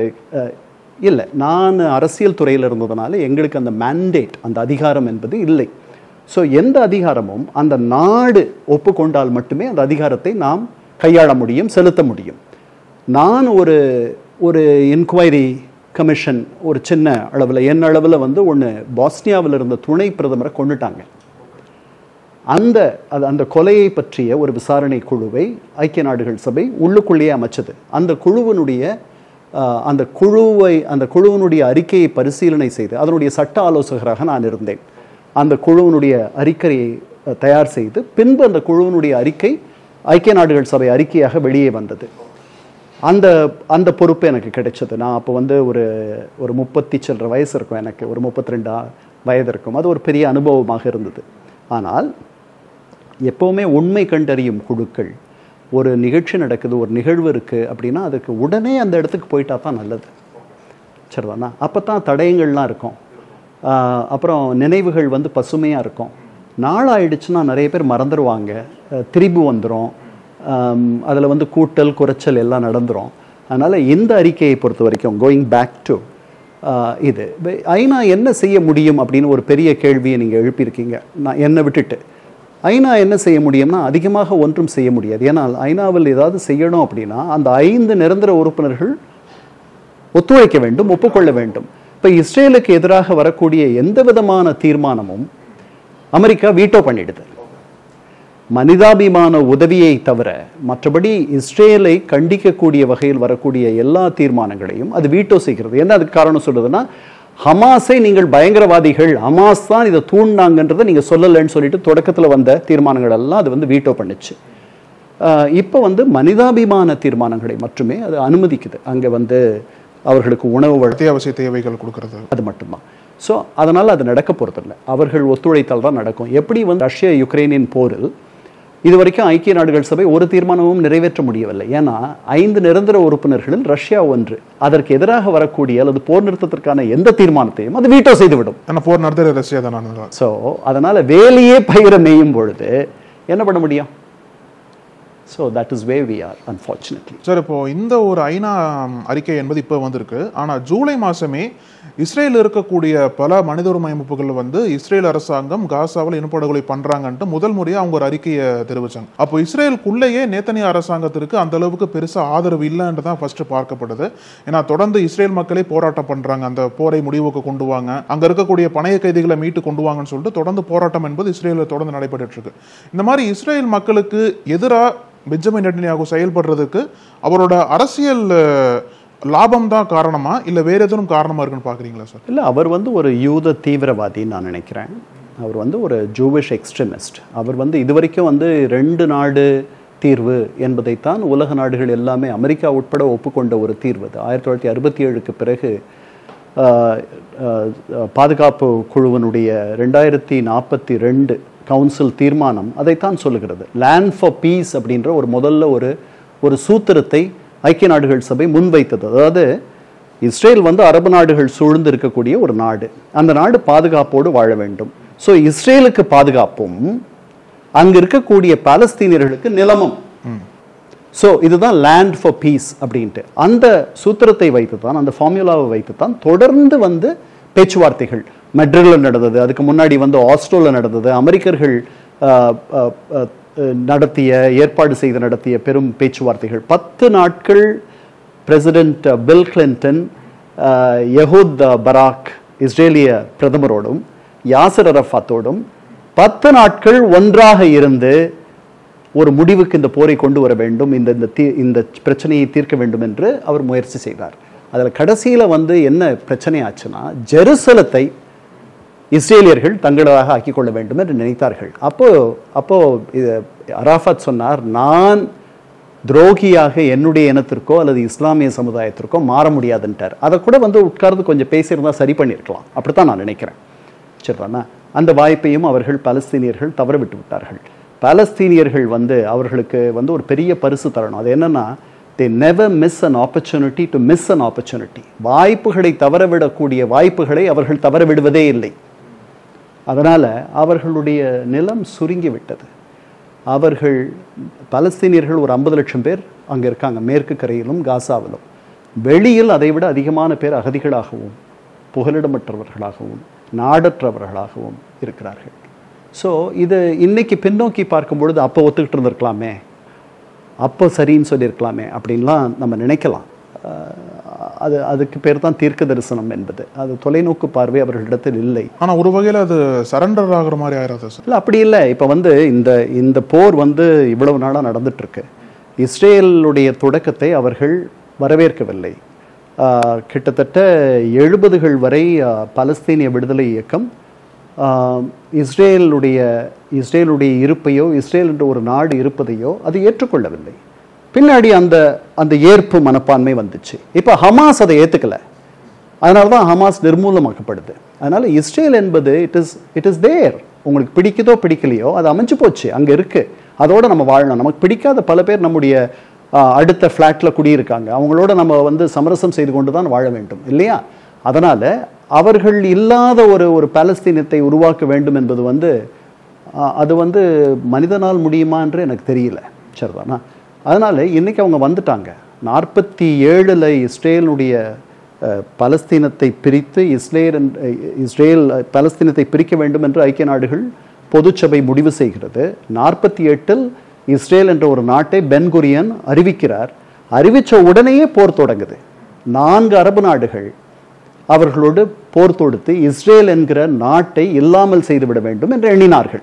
இல்லை, நான் அரசியல் துறையில் இருந்ததுனால எங்களுக்கு அந்த மேண்டேட், அந்த அதிகாரம் என்பது இல்லை. ஸோ எந்த அதிகாரமும் அந்த நாடு ஒப்புக்கொண்டால் மட்டுமே அந்த அதிகாரத்தை நாம் கையாள முடியும், செலுத்த முடியும். நான் ஒரு என்கொயரி கமிஷன் ஒரு சின்ன அளவில், என் அளவில் வந்து ஒன்று பாஸ்னியாவில் இருந்த துணை பிரதமரை கொண்டுட்டாங்க. அந்த கொலையை பற்றிய ஒரு விசாரணை குழுவை ஐக்கிய நாடுகள் சபை உள்ளுக்குள்ளேயே அமைச்சது. அந்த குழுவினுடைய அறிக்கையை பரிசீலனை செய்து அதனுடைய சட்ட ஆலோசகராக நான் இருந்தேன். அந்த குழுவினுடைய அறிக்கையை தயார் செய்து பின்பு அந்த குழுவினுடைய அறிக்கை ஐக்கிய நாடுகள் சபை அறிக்கையாக வெளியே வந்தது. அந்த பொறுப்பு எனக்கு கிடைச்சது. நான் அப்போ வந்து ஒரு 30 சில்லற வயசு இருக்கும், எனக்கு ஒரு 32 வயது இருக்கும். அது ஒரு பெரிய அனுபவமாக இருந்தது. ஆனால் எப்போவுமே உண்மை கண்டறியும் குழுக்கள், ஒரு நிகழ்ச்சி நடக்குது, ஒரு நிகழ்வு இருக்குது அப்படின்னா அதுக்கு உடனே அந்த இடத்துக்கு போயிட்டா தான் நல்லது, சரிதானா? அப்போ தான் தடயங்கள்லாம் இருக்கும், அப்புறம் நினைவுகள் வந்து பசுமையாக இருக்கும். நாளாயிடுச்சுன்னா நிறைய பேர் மறந்துடுவாங்க, திரிபு வந்துடும், அதில் வந்து கூட்டல் குறைச்சல் எல்லாம் நடந்துடும். அதனால் இந்த அறிக்கையை பொறுத்த வரைக்கும் கோயிங் பேக் டு இது ஐநா என்ன செய்ய முடியும் அப்படின்னு ஒரு பெரிய கேள்வியை நீங்கள் எழுப்பியிருக்கீங்க. நான் என்னை விட்டுட்டு ஐநா என்ன செய்ய முடியும்னா அதிகமாக ஒன்றும் செய்ய முடியாது. ஏன்னா ஐநாவில் ஏதாவது செய்யணும் அப்படின்னா அந்த 5 நிரந்தர உறுப்பினர்கள் ஒத்துழைக்க வேண்டும், ஒப்புக்கொள்ள வேண்டும். இப்போ இஸ்ரேலுக்கு எதிராக வரக்கூடிய எந்த விதமான தீர்மானமும் அமெரிக்கா வீட்டோ பண்ணிடுது. மனிதாபிமான உதவியை தவிர மற்றபடி இஸ்ரேலை கண்டிக்கக்கூடிய வகையில் வரக்கூடிய எல்லா தீர்மானங்களையும் அது வீட்டோ செய்கிறது. என்ன அதுக்கு காரணம் சொல்றதுன்னா, ஹமாஸை நீங்கள் பயங்கரவாதிகள், ஹமாஸ் தான் இதை தூண்டினாங்கன்றதை நீங்கள் சொல்லலைன்னு சொல்லிட்டு தொடக்கத்தில் வந்த தீர்மானங்கள் எல்லாம் அது வந்து வீட்டோ பண்ணுச்சு. இப்போ வந்து மனிதாபிமான தீர்மானங்களை மட்டுமே அது அனுமதிக்குது. அங்கே வந்து அவர்களுக்கு உணவு அத்தியாவசிய தேவைகள் கொடுக்கறது, அது மட்டும்தான். ஸோ அதனால் அது நடக்க போகிறதில்லை, அவர்கள் ஒத்துழைத்தால் தான் நடக்கும். எப்படி வந்து ரஷ்யா யுக்ரைனின் போரில் இது வரைக்கும் ஐக்கிய நாடுகள் சபை ஒரு தீர்மானமும் நிறைவேற்ற முடியவில்லை. ஏன்னா 5 நிரந்தர உறுப்பினர்களில் ரஷ்யா ஒன்று. அதற்கு எதிராக வரக்கூடிய அல்லது போர் நிறுத்தத்திற்கான எந்த தீர்மானத்தையும் அது வீட்டோ செய்துவிடும். போர் நிறுத்த ரஷ்யா தான். ஸோ அதனால வேலையே பயிர மேயும் பொழுது என்ன பண்ண முடியும்? So that is where we are, unfortunately. Sir, இப்போ இந்த ஒரு ஐநா அறிக்கை என்பது இப்போ வந்திருக்கு. ஆனால் ஜூலை மாதமே இஸ்ரேல் இருக்கக்கூடிய பல மனித உரிமை அமைப்புகள் வந்து இஸ்ரேல் அரசாங்கம் காசாவில் இனப்படுகொலை பண்ணுறாங்கன்ட்டு முதல் முறையாக அவங்க ஒரு அறிக்கையை தெரிவித்தாங்க. அப்போ இஸ்ரேலுக்குள்ளேயே நேத்தனியா அரசாங்கத்திற்கு அந்த அளவுக்கு பெருசாக ஆதரவு இல்லைன்னு தான் ஃபர்ஸ்ட் பார்க்கப்படுது. ஏன்னா தொடர்ந்து இஸ்ரேல் மக்களே போராட்டம் பண்ணுறாங்க, அந்த போரை முடிவுக்கு கொண்டு வாங்க, அங்கே இருக்கக்கூடிய பணைய கைதிகளை மீட்டு கொண்டு வாங்கன்னு சொல்லிட்டு தொடர்ந்து போராட்டம் என்பது இஸ்ரேலில் தொடர்ந்து நடைபெற்று இருக்கு. இந்த மாதிரி இஸ்ரேல் மக்களுக்கு எதிராக பெஞ்சமின் நெட்டன்யாகு செயல்படுறதுக்கு அவரோட அரசியல் லாபம் தான் காரணமா இல்லை வேற எதுவும் காரணமா இருக்குன்னு பாக்குறீங்களா சார்? இல்லை, அவர் வந்து ஒரு யூத தீவிரவாதின்னு நான் நினைக்கிறேன். அவர் வந்து ஒரு ஜூவிஷ் எக்ஸ்ட்ரீமிஸ்ட். அவர் வந்து இதுவரைக்கும் வந்து 2 நாடு தீர்வு என்பதைத்தான் உலக நாடுகள் எல்லாமே அமெரிக்கா உட்பட ஒப்புக்கொண்ட ஒரு தீர்வு. அது 1967க்கு பிறகு பாதுகாப்பு குழுவினுடைய 2042 கவுன்சில் தீர்மானம் அதைத்தான் சொல்லுகிறது. லேண்ட் ஃபார் பீஸ் அப்படின்ற முதல்ல ஒரு சூத்திரத்தை ஐக்கிய நாடுகள் சபை முன்வைத்தது. அதாவது இஸ்ரேல் அரபு நாடுகள் சூழ்ந்து இருக்கக்கூடிய ஒரு நாடு, அந்த நாடு பாதுகாப்போடு வாழ வேண்டும். ஸோ இஸ்ரேலுக்கு பாதுகாப்பும் அங்க இருக்கக்கூடிய பாலஸ்தீனியர்களுக்கு நிலமும். ஸோ இதுதான் லேண்ட் ஃபார் பீஸ் அப்படின்ட்டு அந்த சூத்திரத்தை வைத்துத்தான், அந்த ஃபார்முலாவை வைத்துத்தான் தொடர்ந்து பேச்சுவார்த்தைகள் மெட்ரிடில் நடந்தது. அதுக்கு முன்னாடி ஆஸ்ட்ரோவில் நடந்தது. அமெரிக்கர்கள் ஏற்பாடு செய்து நடத்திய பெரும் பேச்சுவார்த்தைகள் 10 நாட்கள். பிரசிடென்ட் பில் கிளின்டன், யஹூத் பராக் இஸ்ரேலிய பிரதமரோடும் யாசர் அரஃபாத்தோடும் 10 நாட்கள் ஒன்றாக இருந்து ஒரு முடிவுக்கு இந்த போரை கொண்டு வர வேண்டும், இந்த பிரச்சனையை தீர்க்க வேண்டும் என்று அவர் முயற்சி செய்தார். அதில் கடைசியில் என்ன பிரச்சனை ஆச்சுன்னா, ஜெருசலத்தை இஸ்ரேலியர்கள் தங்களதாக ஆக்கிக் கொள்ள வேண்டும் என்று நினைத்தார்கள். அப்போ அரஃபாத் சொன்னார், நான் துரோகியாக என்னுடைய இனத்திற்கோ அல்லது இஸ்லாமிய சமுதாயத்திற்கோ மாற முடியாதுன்ட்டார். அதை கூட உட்கார்ந்து கொஞ்சம் பேசியிருந்தா சரி பண்ணியிருக்கலாம், அப்படித்தான் நான் நினைக்கிறேன். சரிதானா? அந்த வாய்ப்பையும் அவர்கள் பாலஸ்தீனியர்கள் தவற விட்டு விட்டார்கள். பாலஸ்தீனியர்கள் அவர்களுக்கு ஒரு பெரிய பரிசு தரணும். அது என்னன்னா, they never miss an opportunity to miss an opportunity. வாய்ப்புகளை தவறவிடக்கூடிய வாய்ப்புகளை அவர்கள் தவற விடுவதே இல்லை. அதனால அவர்களுடைய நிலம் சுருங்கி விட்டது. பாலஸ்தீனியர்கள் ஒரு 50 லட்சம் பேர் அங்கே இருக்காங்க, மேற்கு கரையிலும் காசாவிலும். வெளியில் அதை விட அதிகமான பேர் அகதிகளாகவும் புகலிடமற்றவர்களாகவும் நாடற்றவர்களாகவும் இருக்கிறார்கள். ஸோ இது இன்னைக்கு பின்னோக்கி பார்க்கும்பொழுது அப்போ ஒத்துக்கிட்டு இருந்திருக்கலாமே, அப்போ சரின்னு சொல்லியிருக்கலாமே அப்படின்லாம் நம்ம நினைக்கலாம். அதுக்கு பேர் தான் தீர்க்க தரிசனம் என்பது. அது தொலைநோக்கு பார்வை அவர்களிடத்தில் இல்லை. ஆனால் ஒரு வகையில் அது சரண்டர் ஆகிற மாதிரி ஆயிராது சார்? இல்லை, அப்படி இல்லை. இப்போ இந்த போர் இவ்வளவு நாளாக நடந்துட்டு இருக்கு. இஸ்ரேலுடைய தொடக்கத்தை அவர்கள் வரவேற்கவில்லை. கிட்டத்தட்ட 70கள் வரை பலஸ்தீனிய விடுதலை இயக்கம் இஸ்ரேலுடைய இருப்பையோ, இஸ்ரேல் என்ற ஒரு நாடு இருப்பதையோ அது ஏற்றுக்கொள்ளவில்லை. பின்னாடி அந்த ஏற்பு மனப்பான்மை வந்துச்சு. இப்போ ஹமாஸ் அதை ஏற்றுக்கல. அதனால தான் ஹமாஸ் நிர்மூலமாக்கப்படுது. அதனால இஸ்ரேல் என்பது இட் இஸ் தேர். உங்களுக்கு பிடிக்குதோ பிடிக்கலையோ அது அமைஞ்சு போச்சு, அங்கே இருக்கு. அதோட நம்ம வாழணும். நமக்கு பிடிக்காத பல பேர் நம்முடைய அடுத்த ஃப்ளாட்டில் குடியிருக்காங்க. அவங்களோட நம்ம சமரசம் செய்து கொண்டு தான் வாழ வேண்டும் இல்லையா? அதனால அவர்கள் இல்லாத ஒரு பாலஸ்தீனத்தை உருவாக்க வேண்டும் என்பது அது மனிதனால் முடியுமா என்று எனக்கு தெரியல. சரிதானா? அதனால இன்னைக்கு அவங்க வந்துட்டாங்க. 47ல் இஸ்ரேலுடைய பலஸ்தீனத்தை பிரித்து இஸ்ரேல் பலஸ்தீனத்தை பிரிக்க வேண்டும் என்று ஐக்கிய நாடுகள் பொதுச்சபை முடிவு செய்கிறது. 48ல் இஸ்ரேல் என்ற ஒரு நாட்டை பென் குரியன் அறிவிக்கிறார். அறிவிச்ச உடனேயே போர் தொடங்குது. 4 அரபு நாடுகள் அவர்களோடு போர் தொடுத்து இஸ்ரேல் என்கிற நாட்டை இல்லாமல் செய்துவிட வேண்டும் என்று எண்ணினார்கள்.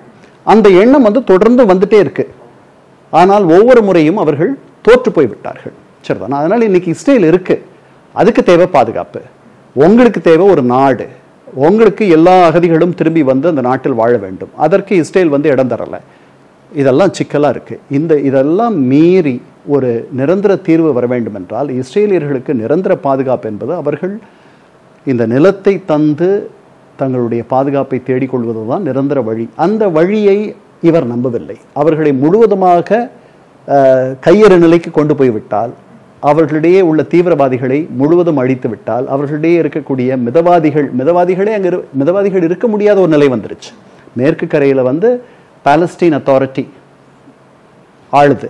அந்த எண்ணம் தொடர்ந்து வந்துட்டே இருக்கு. ஆனால் ஒவ்வொரு முறையும் அவர்கள் தோற்று போய்விட்டார்கள். சரிதான்? அதனால இன்னைக்கு இஸ்ரேல் இருக்கு. அதுக்கு தேவை பாதுகாப்பு. உங்களுக்கு தேவை ஒரு நாடு. உங்களுக்கு எல்லா அகதிகளும் திரும்பி அந்த நாட்டில் வாழ வேண்டும். அதற்கு இஸ்ரேல் இடம் தரலை. இதெல்லாம் சிக்கலா இருக்கு. இதெல்லாம் மீறி ஒரு நிரந்தர தீர்வு வர வேண்டும் என்றால் இஸ்ரேலியர்களுக்கு நிரந்தர பாதுகாப்பு என்பது அவர்கள் இந்த நிலத்தை தந்து தங்களுடைய பாதுகாப்பை தேடிக்கொள்வதுதான் நிரந்தர வழி. அந்த வழியை இவர் நம்பவில்லை. அவர்களை முழுவதுமாக கையறு நிலைக்கு கொண்டு போய்விட்டால், அவர்களிடையே உள்ள தீவிரவாதிகளை முழுவதும் அழித்து விட்டால், அவர்களிடையே இருக்கக்கூடிய மிதவாதிகள் இருக்க முடியாத ஒரு நிலை வந்துருச்சு. மேற்கு கரையில் பாலஸ்தீன் அத்தாரிட்டி ஆளுது.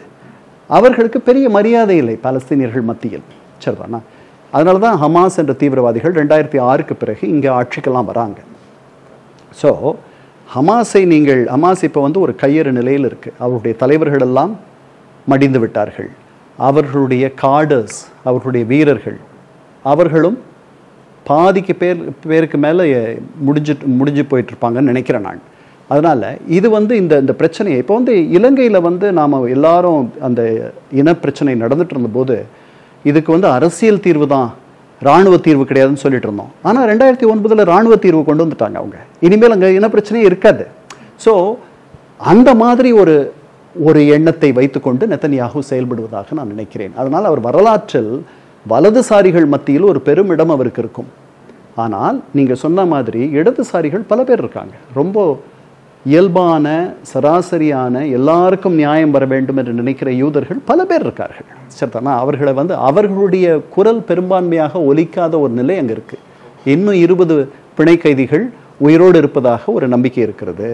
அவர்களுக்கு பெரிய மரியாதை இல்லை பாலஸ்தீனியர்கள் மத்தியில். சரிதானா? அதனால தான் ஹமாஸ் என்ற தீவிரவாதிகள் 2006க்கு பிறகு இங்கே ஆட்சிக்கெல்லாம் வராங்க. ஸோ ஹமாஸ் இப்போ ஒரு கையறு நிலையில் இருக்கு. அவருடைய தலைவர்கள் எல்லாம் மடிந்து விட்டார்கள். அவர்களுடைய காடர்ஸ், அவர்களுடைய வீரர்கள், அவர்களும் பாதிக்கு பேருக்கு மேலே முடிஞ்சு போயிட்டு இருப்பாங்கன்னு நினைக்கிறேன் நான். அதனால இது இந்த பிரச்சனையை இப்போ இலங்கையில் நாம் எல்லாரும் அந்த இனப்பிரச்சனை நடந்துட்டு இருந்தபோது இதுக்கு அரசியல் தீர்வு தான், இராணுவ தீர்வு கிடையாதுன்னு சொல்லிட்டு இருந்தோம். ஆனால் 2009ல் இராணுவ தீர்வு கொண்டு வந்துட்டாங்க அவங்க. இனிமேல் அங்கே இனப்பிரச்சனையே இருக்காது. ஸோ அந்த மாதிரி ஒரு எண்ணத்தை வைத்துக்கொண்டு நெத்தன்யாகு செயல்படுவதாக நான் நினைக்கிறேன். அதனால் அவர் வரலாற்றில் வலதுசாரிகள் மத்தியில் ஒரு பெரும் இடம் அவருக்கு இருக்கும். ஆனால் நீங்கள் சொன்ன மாதிரி இடதுசாரிகள் பல பேர் இருக்காங்க. ரொம்ப இயல்பான சராசரியான எல்லாருக்கும் நியாயம் வர வேண்டும் என்று நினைக்கிற யூதர்கள் பல பேர் இருக்கார்கள். சரிதானா? அவர்களை அவர்களுடைய குரல் பெரும்பான்மையாக ஒலிக்காத ஒரு நிலை அங்கே இருக்குது. இன்னும் 20 பிணை கைதிகள் உயிரோடு இருப்பதாக ஒரு நம்பிக்கை இருக்கிறது.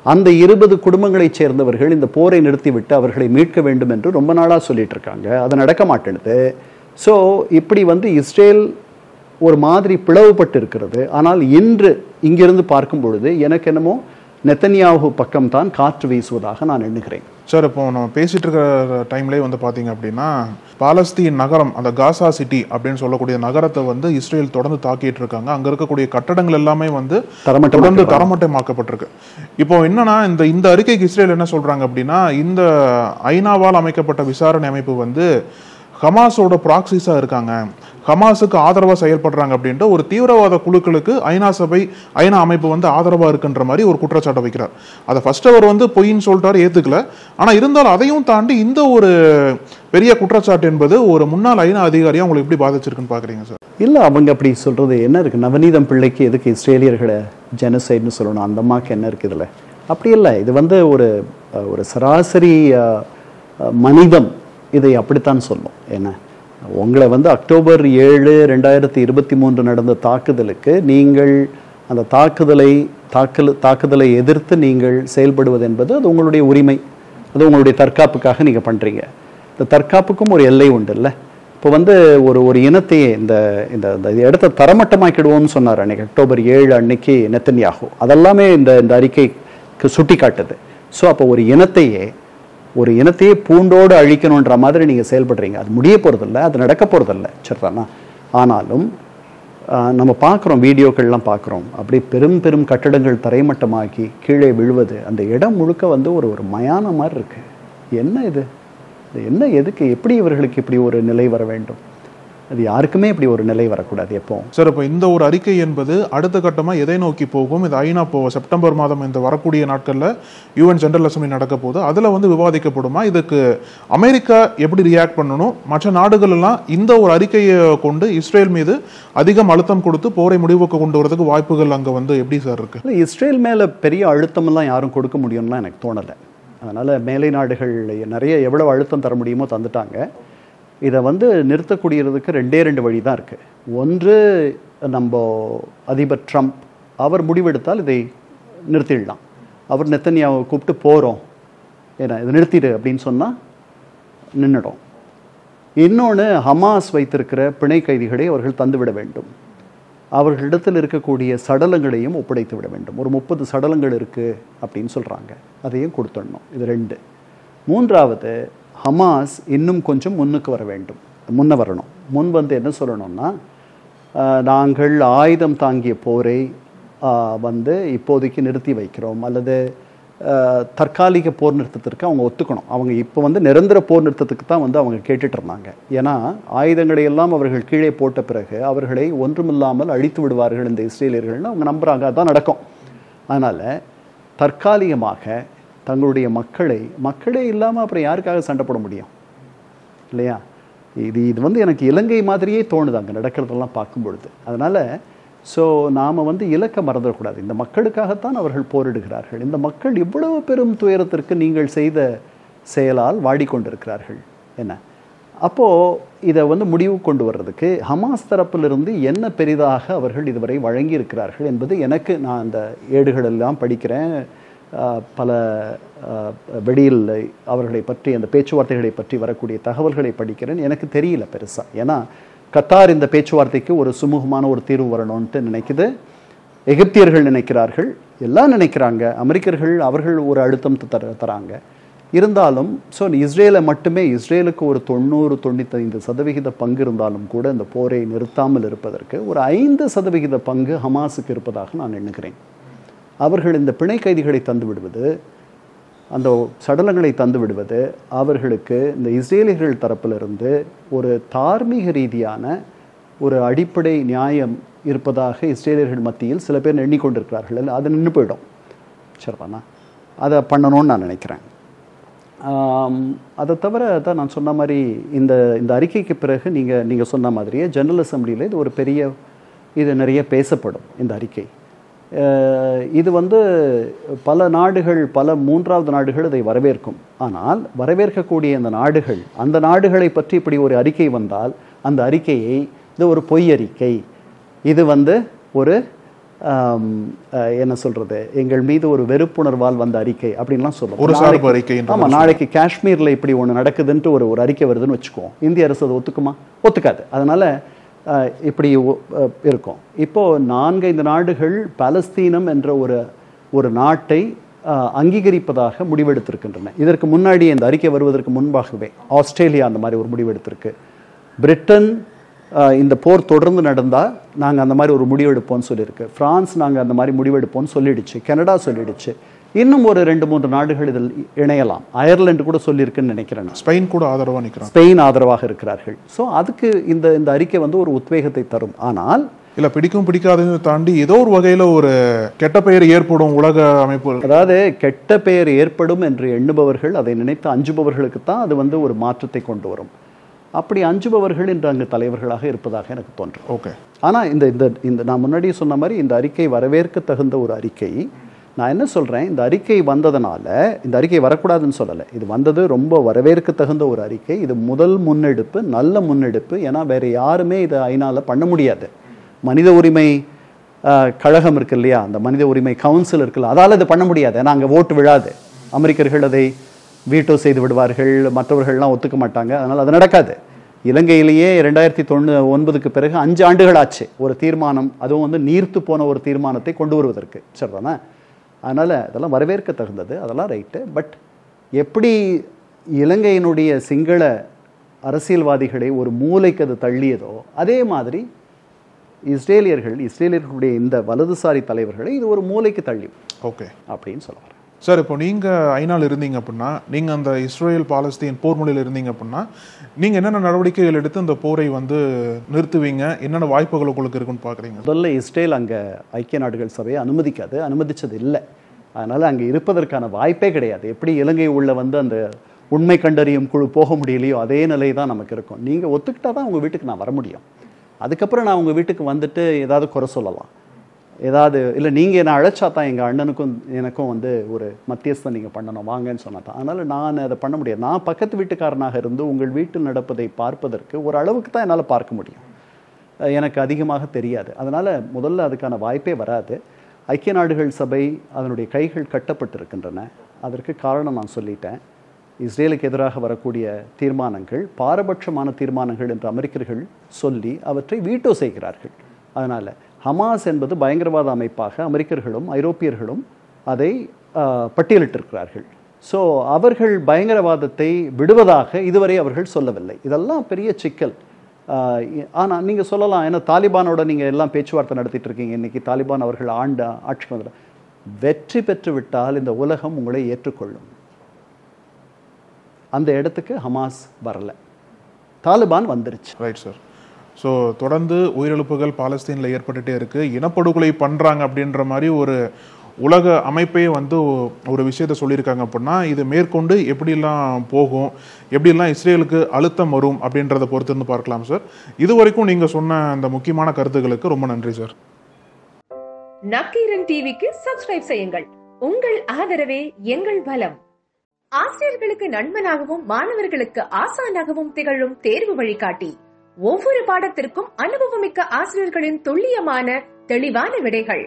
அந்த 20 குடும்பங்களைச் சேர்ந்தவர்கள் இந்த போரை நிறுத்திவிட்டு அவர்களை மீட்க வேண்டும் என்று ரொம்ப நாளாக சொல்லிட்டு இருக்காங்க. அது நடக்க மாட்டேனுது. ஸோ இப்படி இஸ்ரேல் ஒரு மாதிரி பிளவுபட்டு இருக்கிறது. ஆனால் இன்று இங்கிருந்து பார்க்கும் பொழுது எனக்கு என்னமோ நெத்தன்யாகு பக்கம்தான் காற்று வீசுவதாக நான் எண்ணுகிறேன். சார், இப்போ நம்ம பேசிட்டு இருக்கிற டைம்லேயே பார்த்தீங்க அப்படின்னா பாலஸ்தீன் நகரம், அந்த காசா சிட்டி அப்படின்னு சொல்லக்கூடிய நகரத்தை இஸ்ரேல் தொடர்ந்து தாக்கிட்டு இருக்காங்க. அங்கே இருக்கக்கூடிய கட்டடங்கள் எல்லாமே தொடர்ந்து தரமட்டமாக்கப்பட்டிருக்கு. இப்போ என்னன்னா இந்த அறிக்கைக்கு இஸ்ரேல் என்ன சொல்றாங்க அப்படின்னா, இந்த ஐநாவால் அமைக்கப்பட்ட விசாரணை அமைப்பு ஹமாஸோட ப்ராக்சிஸா இருக்காங்க, ஹமாஸுக்கு ஆதரவாக செயல்படுறாங்க அப்படின்ற ஒரு தீவிரவாத குழுக்களுக்கு ஐநா அமைப்பு ஆதரவாக இருக்குன்ற மாதிரி ஒரு குற்றச்சாட்டை வைக்கிறார். அதை ஃபர்ஸ்ட் அவர் பொய்ன்னு சொல்லிட்டாரு, ஏற்றுக்கல. ஆனால் இருந்தாலும் அதையும் தாண்டி இந்த ஒரு பெரிய குற்றச்சாட்டு என்பது ஒரு முன்னாள் ஐநா அதிகாரியை அவங்களை எப்படி பாதிச்சிருக்குன்னு பார்க்குறீங்க சார்? இல்லை, அவங்க அப்படி சொல்கிறது என்ன இருக்குது? நவநீதம் பிள்ளைக்கு எதுக்கு இஸ்ரேலியர்களை ஜெனசைட்னு சொல்லணும்? அந்த அம்மாவுக்கு என்ன இருக்குது இதில்? அப்படி இல்லை. இது ஒரு சராசரி மனிதம் இதை அப்படித்தான் சொல்லும். என்ன, உங்களை அக்டோபர் 7, 2023 நடந்த தாக்குதலுக்கு நீங்கள் அந்த தாக்குதலை எதிர்த்து நீங்கள் செயல்படுவது என்பது அது உங்களுடைய உரிமை. அது உங்களுடைய தற்காப்புக்காக நீங்கள் பண்ணுறீங்க. இந்த தற்காப்புக்கும் ஒரு எல்லை உண்டு இல்லை? இப்போ ஒரு இனத்தையே இந்த இடத்த தரமட்டமாக்கிடுவோம்னு சொன்னார் அன்னைக்கு அக்டோபர் 7 அன்னைக்கு நெத்தன்யாகு. அதெல்லாமே இந்த அறிக்கைக்கு சுட்டி காட்டுது. ஸோ அப்போ ஒரு இனத்தையே பூண்டோடு அழிக்கணுன்ற மாதிரி நீங்கள் செயல்படுறீங்க. அது முடிய போகிறதில்ல, அது நடக்க போகிறதில்ல. சரிதானா? ஆனாலும் நம்ம பார்க்குறோம், வீடியோக்கள்லாம் பார்க்குறோம், அப்படி பெரும் பெரும் கட்டடங்கள் தரைமட்டமாக்கி கீழே விழுவது. அந்த இடம் முழுக்க ஒரு மயான மாதிரி இருக்குது. என்ன இது என்ன எதுக்கு எப்படி இவர்களுக்கு இப்படி ஒரு நிலை வர வேண்டும்? அது யாருக்குமே இப்படி ஒரு நிலை வரக்கூடாது எப்போ. சார், இப்போ இந்த ஒரு அறிக்கை என்பது அடுத்த கட்டமாக எதை நோக்கி போகும்? இது ஐநா செப்டம்பர் மாதம் இந்த வரக்கூடிய நாட்களில் UN ஜெனரல் அசெம்பிளி நடக்க போகுது. அதில் விவாதிக்கப்படுமா? இதுக்கு அமெரிக்கா எப்படி ரியாக்ட் பண்ணணும்? மற்ற நாடுகள் எல்லாம் இந்த ஒரு அறிக்கையை கொண்டு இஸ்ரேல் மீது அதிகம் அழுத்தம் கொடுத்து போரை முடிவுக்கு கொண்டு வரதுக்கு வாய்ப்புகள் அங்கே எப்படி சார் இருக்கு? இல்லை, இஸ்ரேல் மேலே பெரிய அழுத்தமெல்லாம் யாரும் கொடுக்க முடியும்லாம் எனக்கு தோணலை. அதனால் மேலை நாடுகள் நிறைய எவ்வளோ அழுத்தம் தர முடியுமோ தந்துட்டாங்க. இதை நிறுத்தக்கூடியதுக்கு 2 வழி தான் இருக்குது. ஒன்று, நம்ம அதிபர் ட்ரம்ப் அவர் முடிவெடுத்தால் இதை நிறுத்திடலாம். அவர் நெத்தன்யாவை கூப்பிட்டு போகிறோம், ஏன்னா இதை நிறுத்திடு அப்படின்னு சொன்னால் நின்றுடும். இன்னொன்று, ஹமாஸ் வைத்திருக்கிற பிணை கைதிகளை அவர்கள் தந்துவிட வேண்டும். அவர்களிடத்தில் இருக்கக்கூடிய சடலங்களையும் ஒப்படைத்து விட வேண்டும். ஒரு 30 சடலங்கள் இருக்குது அப்படின்னு சொல்கிறாங்க, அதையும் கொடுத்துடணும். இது 2. மூன்றாவது, ஹமாஸ் இன்னும் கொஞ்சம் முன்னுக்கு வரணும். என்ன சொல்லணும்னா, நாங்கள் ஆயுதம் தாங்கிய போரை இப்போதைக்கு நிறுத்தி வைக்கிறோம், அல்லது தற்காலிக போர் நிறுத்தத்திற்கு அவங்க ஒத்துக்கணும். அவங்க இப்போ நிரந்தர போர் நிறுத்தத்துக்கு தான் அவங்க கேட்டுட்டு இருந்தாங்க. ஏன்னா ஆயுதங்களை எல்லாம் அவர்கள் கீழே போட்ட பிறகு அவர்களை ஒன்றுமில்லாமல் அழித்து விடுவார்கள் இந்த இஸ்ரேலியர்கள்னு அவங்க நம்புகிறாங்க. அதுதான் நடக்கும். அதனால் தற்காலிகமாக தங்களுடைய மக்களே இல்லாமல் அப்புறம் யாருக்காக சண்டை போட முடியும் இல்லையா? இது எனக்கு இலங்கை மாதிரியே தோணுது அங்கே நடக்கிறதெல்லாம் பார்க்கும் பொழுது. அதனால் நாம் இலக்க மறந்துடக்கூடாது. இந்த மக்களுக்காகத்தான் அவர்கள் போரிடுகிறார்கள். இந்த மக்கள் இவ்வளவு பெரும் துயரத்திற்கு நீங்கள் செய்த செயலால் வாடிக்கொண்டிருக்கிறார்கள். என்ன அப்போது இதை முடிவு கொண்டு வர்றதுக்கு ஹமாஸ் தரப்பிலிருந்து என்ன பெரிதாக அவர்கள் இதுவரை வழங்கி இருக்கிறார்கள் என்பது எனக்கு, நான் அந்த ஏடுகளெல்லாம் படிக்கிறேன், பல வெளியில் அவர்களை பற்றி அந்த பேச்சுவார்த்தைகளை பற்றி வரக்கூடிய தகவல்களை படிக்கிறேன். எனக்கு தெரியல பெருசாக. ஏன்னா கத்தார் இந்த பேச்சுவார்த்தைக்கு ஒரு சுமூகமான ஒரு தீர்வு வரணும்ன்ட்டு நினைக்குது. எகிப்தியர்கள் நினைக்கிறார்கள், எல்லாம் நினைக்கிறாங்க. அமெரிக்கர்கள் அவர்கள் ஒரு அழுத்தம் தராங்க. இருந்தாலும் இஸ்ரேலுக்கு ஒரு 90-95% பங்கு இருந்தாலும் கூட இந்த போரை நிறுத்தாமல் இருப்பதற்கு ஒரு 5% பங்கு ஹமாஸுக்கு இருப்பதாக நான் எண்ணுகிறேன். அவர்கள் இந்த பிணை கைதிகளை தந்து விடுவது, அந்த சடலங்களை தந்து விடுவது அவர்களுக்கு இந்த இஸ்ரேலியர்கள் தரப்பிலிருந்து ஒரு தார்மீக ரீதியான ஒரு அடிப்படை நியாயம் இருப்பதாக இஸ்ரேலியர்கள் மத்தியில் சில பேர் எண்ணிக்கொண்டிருக்கிறார்கள். அது நின்று போயிடும். சரிதானா? அதை பண்ணணும்னு நான் நினைக்கிறேன். அதை தவிர தான் நான் சொன்ன மாதிரி இந்த இந்த அறிக்கைக்கு பிறகு நீங்கள் சொன்ன மாதிரியே ஜெனரல் அசம்பிளியில் இது ஒரு பெரிய இது நிறைய பேசப்படும் இந்த அறிக்கை. இது பல நாடுகள், பல மூன்றாவது நாடுகள் இதை வரவேற்கும். ஆனால் வரவேற்கக்கூடிய அந்த நாடுகளை பற்றி இப்படி ஒரு அறிக்கை வந்தால் அந்த அறிக்கையை இது ஒரு பொய் அறிக்கை, இது ஒரு என்ன சொல்றது, எங்கள் மீது ஒரு வெறுப்புணர்வால் வந்த அறிக்கை அப்படின்லாம் சொல்லுவோம். ஆமா, நாளைக்கு காஷ்மீர்ல இப்படி ஒன்று நடக்குதுன்ட்டு ஒரு அறிக்கை வருதுன்னு வச்சுக்குவோம், இந்திய அரசு அதை ஒத்துக்குமா? ஒத்துக்காது. அதனால இப்படி இருக்கும். இப்போ 4-5 நாடுகள் பாலஸ்தீனம் என்ற ஒரு நாட்டை அங்கீகரிப்பதாக முடிவெடுத்திருக்கின்றன. இதற்கு முன்னாடி இந்த அறிக்கை வருவதற்கு முன்பாகவே ஆஸ்திரேலியா அந்த மாதிரி ஒரு முடிவெடுத்திருக்கு. பிரிட்டன் இந்த போர் தொடர்ந்து நடந்தால் நாங்கள் அந்த மாதிரி ஒரு முடிவெடுப்போம்னு சொல்லியிருக்கு. பிரான்ஸ் நாங்கள் அந்த மாதிரி முடிவெடுப்போம்னு சொல்லிடுச்சு. கனடா சொல்லிடுச்சு. இன்னும் ஒரு 2-3 நாடுகள் இதில் இணையலாம். அயர்லாந்து கூட சொல்லியிருக்குன்னு நினைக்கிறேன். ஸ்பெயின் கூட ஆதரவாக நிற்கிறாங்க. ஸ்பெயின் ஆதரவாக இருக்கிறார்கள். ஸோ அதுக்கு இந்த அறிக்கை ஒரு உத்வேகத்தை தரும். ஆனால் இல்லை, பிடிக்கும் பிடிக்காததை தாண்டி ஏதோ ஒரு வகையில் ஒரு கெட்ட பெயர் ஏற்படும் உலக அமைப்பு, அதாவது கெட்ட பெயர் ஏற்படும் என்று எண்ணுபவர்கள், அதை நினைத்து அஞ்சுபவர்களுக்கு தான் அது ஒரு மாற்றத்தை கொண்டு வரும். அப்படி அஞ்சுபவர்கள் இன்று அங்கு தலைவர்களாக இருப்பதாக எனக்கு தோன்றும். ஓகே. ஆனால் இந்த நான் முன்னாடி சொன்ன மாதிரி இந்த அறிக்கை வரவேற்க தகுந்த ஒரு அறிக்கை. நான் என்ன சொல்கிறேன், இந்த அறிக்கை வந்ததுனால, இந்த அறிக்கை வரக்கூடாதுன்னு சொல்லலை, இது வந்தது ரொம்ப வரவேற்க தகுந்த ஒரு அறிக்கை. இது முதல் முன்னெடுப்பு, நல்ல முன்னெடுப்பு. ஏன்னா வேறு யாருமே இதை ஐநால பண்ண முடியாது. மனித உரிமை கழகம் இருக்கு இல்லையா, அந்த மனித உரிமை கவுன்சில் இருக்குல்ல, அதால் இது பண்ண முடியாது. ஏன்னா அங்கே ஓட்டு விழாது. அமெரிக்கர்கள் அதை வீட்டோ செய்து விடுவார்கள், மற்றவர்கள்லாம் ஒத்துக்க மாட்டாங்க. அதனால் அது நடக்காது. இலங்கையிலேயே 2009க்கு பிறகு 5 ஆண்டுகள் ஆச்சு ஒரு தீர்மானம், அதுவும் நீர்த்து போன ஒரு தீர்மானத்தை கொண்டு வருவதற்கு. சரிதானே? அதனால் அதெல்லாம் வரவேற்க தகுந்தது, அதெல்லாம் ரைட்டு. பட் எப்படி இலங்கையினுடைய சிங்கள அரசியல்வாதிகளை ஒரு மூலைக்கு அது தள்ளியதோ, அதே மாதிரி இஸ்ரேலியர்களுடைய இந்த வலதுசாரி தலைவர்களை இது ஒரு மூலைக்கு தள்ளி ஓகே அப்படின்னு சொல்லுவார். சார், இப்போ நீங்கள் ஐநாள் இருந்தீங்க அப்படின்னா, நீங்கள் அந்த இஸ்ரேல் பாலஸ்தீன் போர் முறையில் இருந்தீங்க அப்படின்னா, நீங்கள் என்னென்ன நடவடிக்கைகள் எடுத்து அந்த போரை நிறுத்துவீங்க, என்னென்ன வாய்ப்புகள் உங்களுக்கு இருக்குன்னு பார்க்குறீங்க? முதல்ல இஸ்ரேல் அங்கே ஐக்கிய நாடுகள் சபையை அனுமதிச்சது இல்லை. அதனால் அங்கே இருப்பதற்கான வாய்ப்பே கிடையாது. எப்படி இலங்கை உள்ள அந்த உண்மை கண்டறியும் குழு போக முடியலையோ அதே நிலை தான் நமக்கு இருக்கும். நீங்கள் ஒத்துக்கிட்டா தான் உங்கள் வீட்டுக்கு நான் வர முடியும். அதுக்கப்புறம் நான் உங்கள் வீட்டுக்கு வந்துட்டு ஏதாவது குறை சொல்லலாம், ஏதாவது இல்லை, நீங்கள் என்னை அழைச்சா தான் எங்கள் அண்ணனுக்கும் எனக்கும் ஒரு மத்தியஸ்தம் நீங்கள் பண்ணணும் வாங்கன்னு சொன்னா தான். அதனால் நான் அதை பண்ண முடியாது. நான் பக்கத்து வீட்டுக்காரனாக இருந்து உங்கள் வீட்டில் நடப்பதை பார்ப்பதற்கு ஒரு அளவுக்கு தான் என்னால் பார்க்க முடியும். எனக்கு அதிகமாக தெரியாது. அதனால் முதல்ல அதுக்கான வாய்ப்பே வராது. ஐக்கிய நாடுகள் சபை அதனுடைய கைகள் கட்டப்பட்டிருக்கின்றன. அதற்கு காரணம் நான் சொல்லிட்டேன். இஸ்ரேலுக்கு எதிராக வரக்கூடிய தீர்மானங்கள் பாரபட்சமான தீர்மானங்கள் என்று அமெரிக்கர்கள் சொல்லி அவற்றை வீட்டோ செய்கிறார்கள். அதனால் ஹமாஸ் என்பது பயங்கரவாத அமைப்பாக அமெரிக்கர்களும் ஐரோப்பியர்களும் அதை பட்டியலிட்டிருக்கிறார்கள். ஸோ அவர்கள் பயங்கரவாதத்தை விடுவதாக இதுவரை அவர்கள் சொல்லவில்லை. இதெல்லாம் பெரிய சிக்கல். ஆனால் நீங்கள் சொல்லலாம், ஏன்னா தாலிபானோட நீங்கள் எல்லாம் பேச்சுவார்த்தை நடத்திட்டு இருக்கீங்க. இன்றைக்கி தாலிபான் அவர்கள் ஆட்சிக்கு வந்துட வெற்றி பெற்று விட்டால் இந்த உலகம் உங்களை ஏற்றுக்கொள்ளும். அந்த இடத்துக்கு ஹமாஸ் வரல, தாலிபான் வந்துருச்சு. Right sir. ஸோ தொடர்ந்து உயிரிழப்புகள் பாலஸ்தீனில் ஏற்பட்டுகிட்டே இருக்குது. இனப்படுகொலை பண்ணுறாங்க அப்படின்ற மாதிரி ஒரு உலக அமைப்பே ஒரு விஷயத்த சொல்லியிருக்காங்க. அப்படின்னா இது மேற்கொண்டு எப்படிலாம் போகும், எப்படிலாம் இஸ்ரேலுக்கு அழுத்தம் வரும் அப்படின்றத பொறுத்து இருந்து பார்க்கலாம் சார். இது வரைக்கும் நீங்கள் சொன்ன அந்த முக்கியமான கருத்துக்களுக்கு ரொம்ப நன்றி சார். நக்கீரன் டிவிக்கு சப்ஸ்கிரைப் செய்யுங்கள். உங்கள் ஆதரவே எங்கள் பலம். ஆசிரியர்களுக்கு நண்பனாகவும் மாணவர்களுக்கு ஆசானாகவும் திகழும் தேர்வு வழிகாட்டி. ஒவ்வொரு பாடத்திற்கும் அனுபவமிக்க ஆசிரியர்களின் துல்லியமான தெளிவான விடைகள்.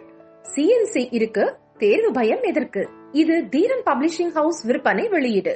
CNC இருக்கு, தேர்வு பயம் எதற்கு? இது தீரன் பப்ளிஷிங் ஹவுஸ் விற்பனை வெளியீடு.